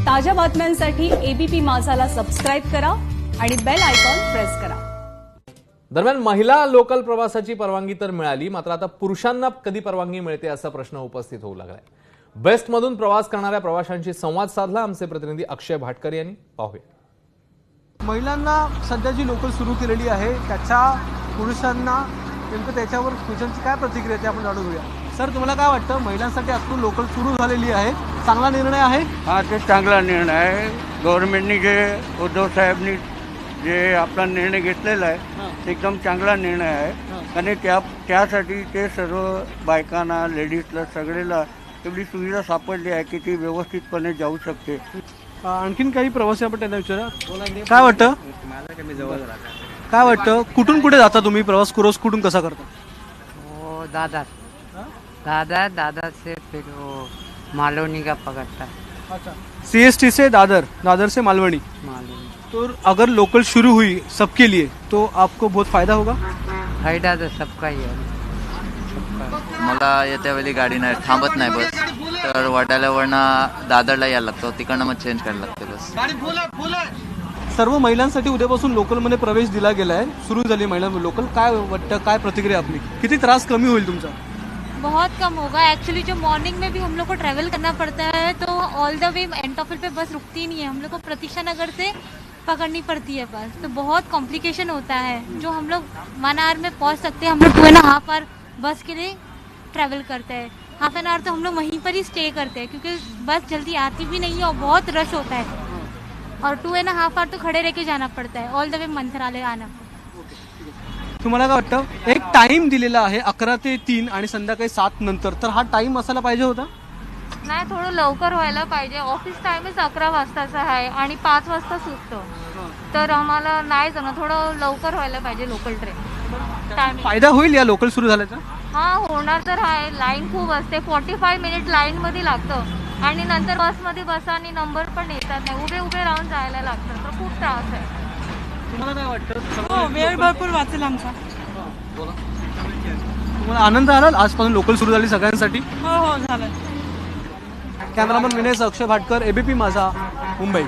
ताज्या बातम्यांसाठी ABP माझाला subscribe करा आणि बेल आयकॉन प्रेस करा। दरम्यान महिला लोकल प्रवासाची परवानगी तर मिळाली, मात्र आता पुरुषांना कधी परवानगी मिळते असा प्रश्न उपस्थित होऊ लागलाय। बेस्टमधून प्रवास करणाऱ्या प्रवाशांशी संवाद साधला आमचे प्रतिनिधी अक्षय भाटकर यांनी। पाहूया। महिलांना सध्या जी लोकल सुरू केलेली आहे त्याच्या पुरुषांना नेमकं त्याच्यावर पुरुषांची काय प्रतिक्रिया आहे आपण जाणून घेऊया। सर, तुम्हाला काय वाटतं, महिलांसाठी आजपासून लोकल सुरू झालेली आहे, चांगला निर्णय आहे? हा, ते चांगला निर्णय आहे। गव्हर्नमेंटनी जे उद्धव साहेबांनी जे आपला निर्णय घेतलेला आहे ते एकदम चांगला निर्णय आहे आणि त्यासाठी ते सर्व बायकांना, लेडीजला, सगळेला एवढी सुविधा सापडली आहे की ती व्यवस्थितपणे जाऊ शकते। आणखीन काही प्रवासी आपण त्यांना विचारा, काय वाटतं? काय वाटतं, कुठून कुठे जाता तुम्ही प्रवास? कुठून कसा करता? वो दादर से फिर वो मालवनी का पकड़ता है। अच्छा, CST से दादर से मालवनी। मालवनी तो अगर लोकल शुरू हुई सबके लिए तो आपको बहुत फायदा होगा? फायदा तो सबका ही है। मला येत्या वेळी गाडी नाही, थांबत नाही बस, तर वडाल्यावरनं दादरला यायला लागतं, तिकडनं मग चेंज करायला लागते बस। सर्व महिलांसाठी उद्यापासून लोकलमध्ये प्रवेश दिला गेला आहे, सुरू झाली महिला लोकल। काय वाटतं, काय प्रतिक्रिया आपली? किती त्रास कमी होईल तुमचा? बहुत कम होगा एक्चुअली। जो मॉर्निंग में भी हम लोग को ट्रैवल करना पड़ता है तो ऑल द वे एंटॉफिल पे बस रुकती ही नहीं है, हम लोग को प्रतीक्षा नगर से पकड़नी पड़ती है बस, तो बहुत कॉम्प्लिकेशन होता है। जो हम लोग 1 आवर में पहुंच सकते हैं, हम लोग 2.5 आवर बस के लिए ट्रैवल करते हैं। हाफ एन आवर तो हम लोग वहीं पर ही स्टे करते हैं क्योंकि बस जल्दी आती भी नहीं है और बहुत रश होता है, और 2.5 आवर तो खड़े रह के जाना पड़ता है ऑल द वे मंत्रालय आना। तुम्हाला काय वाटतं, एक टाइम दिलेला आहे 11 ते 3 आणि संध्याकाळी 7 नंतर, तर हा टाइम असायला पाहिजे होता? नाही, थोडं लवकर व्हायला पाहिजे। ऑफिस टाइमच 11 वाजताचा आहे आणि 5 वाजता सुटतो, तर आम्हाला नाही जमणार, थोडं लवकर व्हायला पाहिजे लोकल ट्रेन टाइम। फायदा होईल या लोकल सुरू झाल्याचा? हा, होणार तर आहे। लाईन खूप असते, 45 मिनिट लाईन मध्ये लागतं आणि नंतर बसमध्ये बसा आणि नंबर पण येतात नाही, उभे राहून जायला लागतं, तर खूप त्रास आहे। तुम्हाला काय वाटतं? हो, वेळ भरपूर वाचेल आमचा। तुम्हाला आनंद आला आजपासून लोकल सुरू झाली सगळ्यांसाठी? हो झालं। कॅमेरामन विनय, अक्षय भाटकर, एबीपी माझा, मुंबई।